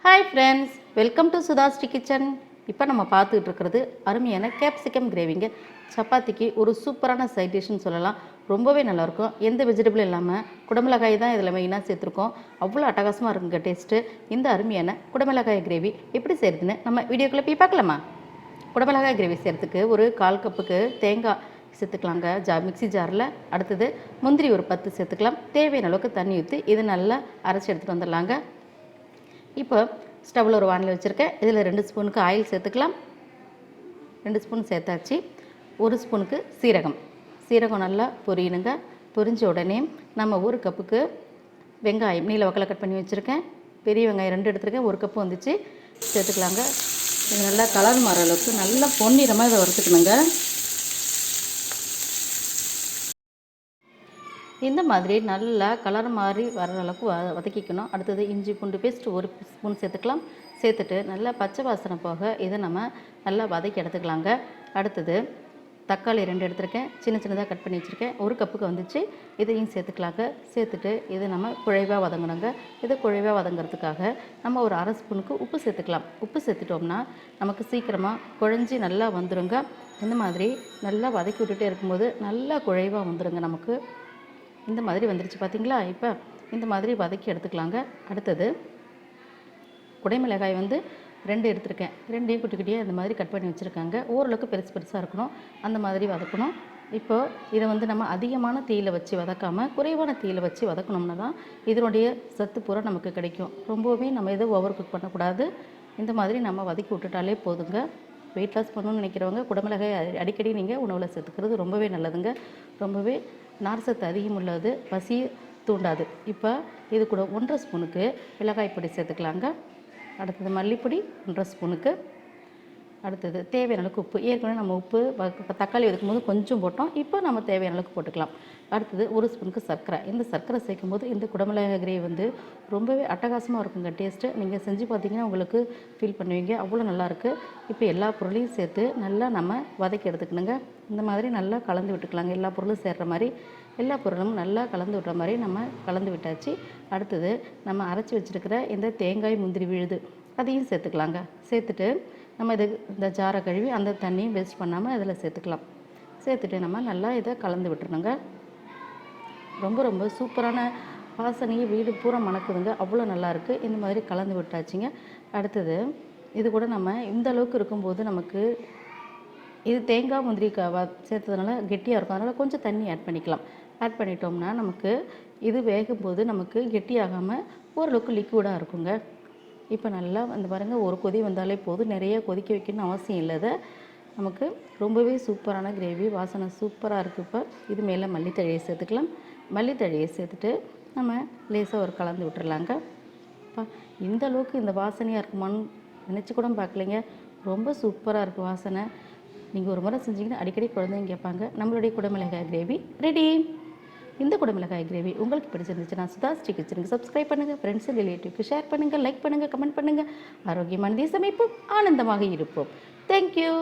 Hi friends, welcome to SudhaSri kitchen. இப்போ நம்ம பார்த்துக்கிட்டு இருக்கிறது அருமையான கேப்சிகம் கிரேவிங்க. சப்பாத்திக்கு ஒரு சூப்பரான சைட் டிஷ்னு சொல்லலாம். ரொம்பவே நல்லாயிருக்கும். எந்த வெஜிடபிள் இல்லாமல் குடமிளகாய் தான் இதில் மெயினாக சேர்த்துருக்கோம். அவ்வளோ அட்டகாசமாக இருக்குங்க டேஸ்ட்டு. இந்த அருமையான குடமிளகாய் கிரேவி எப்படி செய்கிறதுன்னு நம்ம வீடியோக்குள்ளே போய் பார்க்கலாமா? குடமிளகாய் கிரேவி செய்கிறதுக்கு ஒரு 1/4 கப்புக்கு தேங்காய் சேர்த்துக்கலாங்க மிக்ஸி ஜாரில். அடுத்தது முந்திரி ஒரு 10 சேர்த்துக்கலாம். தேவையான அளவுக்கு தண்ணி ஊற்றி இது நல்லா அரைச்சி எடுத்துகிட்டு வந்துடலாங்க. இப்போ ஸ்டவ்வில் ஒரு வானல் வச்சுருக்கேன். இதில் 2 ஸ்பூனுக்கு ஆயில் சேர்த்துக்கலாம். 2 ஸ்பூன் சேர்த்தாச்சு. 1 ஸ்பூனுக்கு சீரகம் நல்லா பொரியணுங்க. பொரிஞ்ச உடனே நம்ம 1 கப்புக்கு வெங்காயம் நீல வக்கலை கட் பண்ணி வச்சுருக்கேன். பெரிய வெங்காயம் 2 எடுத்துருக்கேன். 1 கப்பு வந்துச்சு, சேர்த்துக்கலாங்க. இது நல்லா கலர் மாற அளவுக்கு நல்லா பொன்னிறமாக இதை வறுத்துக்கணுங்க. இந்த மாதிரி நல்லா கலர் மாதிரி வர அளவுக்கு வதக்கிக்கணும். அடுத்தது இஞ்சி பூண்டு பேஸ்ட் 1 ஸ்பூன் சேர்த்துக்கலாம். சேர்த்துட்டு நல்லா பச்சை வாசனை போக இதை நம்ம நல்லா வதக்கி எடுத்துக்கலாங்க. அடுத்தது தக்காளி 2 எடுத்துருக்கேன், சின்னதாக கட் பண்ணி வச்சுருக்கேன். 1 கப்புக்கு வந்துச்சு, இதையும் சேர்த்துக்கலாங்க. சேர்த்துட்டு இது நம்ம குழைவாக வதங்கணுங்க. இது குழைவாக வதங்கிறதுக்காக நம்ம ஒரு 1/2 ஸ்பூனுக்கு உப்பு சேர்த்துக்கலாம். உப்பு சேர்த்துட்டோம்னா நமக்கு சீக்கிரமாக குழஞ்சி நல்லா வந்துடுங்க. இந்த மாதிரி நல்லா வதக்கி விட்டுட்டே இருக்கும்போது நல்லா குழைவாக வந்துடுங்க. நமக்கு இந்த மாதிரி வந்துருச்சு பார்த்தீங்களா? இப்போ இந்த மாதிரி வதக்கி எடுத்துக்கலாங்க. அடுத்தது குடைமிளகாய் 2 எடுத்துருக்கேன். 2ஐயும் குட்டி குட்டியாக இந்த மாதிரி கட் பண்ணி வச்சுருக்காங்க. ஓரளவுக்கு பெருசாக இருக்கணும், அந்த மாதிரி வதக்கணும். இப்போ இதை நம்ம அதிகமான தீயில் வச்சு வதக்காமல் குறைவான தீயில் வச்சு வதக்கணும்னா தான் இதனுடைய சத்து பூரா நமக்கு கிடைக்கும். ரொம்பவே நம்ம இதை ஓவர் குக் பண்ணக்கூடாது. இந்த மாதிரி நம்ம வதக்கி விட்டுட்டாலே போதுங்க. வெயிட் லாஸ் பண்ணணும்னு நினைக்கிறவங்க குடமிளகாய் அடிக்கடி நீங்கள் உணவில் சேர்த்துக்கிறது ரொம்பவே நல்லதுங்க. ரொம்பவே நார் சத்து அதிகம் உள்ளது, பசி தூண்டாது. இப்போ இது கூட 1/2 ஸ்பூனுக்கு மிளகாய் பொடி சேர்த்துக்கலாங்க. அடுத்தது மல்லிப்பொடி 1/2 ஸ்பூனுக்கு. அடுத்தது தேவையான அளவுக்கு உப்பு. ஏற்கனவே நம்ம உப்பு தக்காளி வைக்கும்போது கொஞ்சம் போட்டோம், இப்போ நம்ம தேவையான அளவுக்கு போட்டுக்கலாம். அடுத்தது 1 ஸ்பூனுக்கு சர்க்கரை. இந்த சர்க்கரை சேர்க்கும்போது இந்த குடமிளகாய் கிரேவி ரொம்பவே அட்டகாசமாக இருக்குங்க டேஸ்ட்டு. நீங்கள் செஞ்சு பார்த்தீங்கன்னா உங்களுக்கு ஃபீல் பண்ணுவீங்க, அவ்வளோ நல்லாயிருக்கு. இப்போ எல்லா பொருளையும் சேர்த்து நல்லா நம்ம வதக்கி எடுத்துக்கணுங்க. இந்த மாதிரி நல்லா கலந்து விட்டுக்கலாங்க. எல்லா பொருளும் சேர்கிற மாதிரி எல்லா பொருளும் நல்லா கலந்து விட்டுற மாதிரி நம்ம கலந்து விட்டாச்சு. அடுத்தது நம்ம அரைச்சி வச்சுருக்கிற இந்த தேங்காய் முந்திரி விழுது அதையும் சேர்த்துக்கலாங்க. சேர்த்துட்டு நம்ம இந்த ஜாரை கழுவி அந்த தண்ணியும் வேஸ்ட் பண்ணாமல் அதில் சேர்த்துக்கலாம். சேர்த்துட்டு நம்ம நல்லா இதை கலந்து விட்டுருணுங்க. ரொம்ப சூப்பரான வாசனையை வீடு பூரா மணக்குதுங்க, அவ்வளோ நல்லாயிருக்கு. இந்த மாதிரி கலந்து விட்டாச்சுங்க. அடுத்தது இது கூட நம்ம இந்த அளவுக்கு இருக்கும்போது நமக்கு இது தேங்காய் முந்திரி சேர்த்ததுனால கெட்டியாக இருக்கும். அதனால் கொஞ்சம் தண்ணி ஆட் பண்ணிக்கலாம். ஆட் பண்ணிட்டோம்னா நமக்கு இது வேகும்போது நமக்கு கெட்டியாகாமல் ஓரளவுக்கு லிக்விடாக இருக்குங்க. இப்போ நல்லா பாருங்கள், ஒரு கொதி வந்தாலே போதும், நிறைய கொதிக்க வைக்கணும்னு அவசியம் இல்லை. நமக்கு ரொம்பவே சூப்பரான கிரேவி, வாசனை சூப்பராக இருக்குது. இப்போ இது மேலே மல்லித்தழையை சேர்த்துக்கலாம். மல்லித்தழையை சேர்த்துட்டு நம்ம லேசாக ஒரு கலந்து விட்டுறலாங்க. இப்போ இந்த அளவுக்கு இந்த வாசனையாக இருக்குமான்னு நினச்சி கூட பார்க்கலைங்க. ரொம்ப சூப்பராக இருக்குது வாசனை. நீங்கள் ஒரு முறை செஞ்சிங்கன்னா அடிக்கடி குழந்தைங்க கேட்பாங்க. நம்மளுடைய குடமிளகாய் கிரேவி ரெடி. இந்த குடமிளகாய் கிரேவி உங்களுக்கு பிடிச்சிருந்துச்சுன்னா SudhaSri கிச்சனுக்கு சப்ஸ்கிரைப் பண்ணுங்கள், ஃப்ரெண்ட்ஸ் அண்ட் ரிலேட்டிவ்க்கு ஷேர் பண்ணுங்கள், லைக் பண்ணுங்கள், கமெண்ட் பண்ணுங்கள். ஆரோக்கியமான சமைப்போம், ஆனந்தமாக இருப்போம். தேங்க்யூ.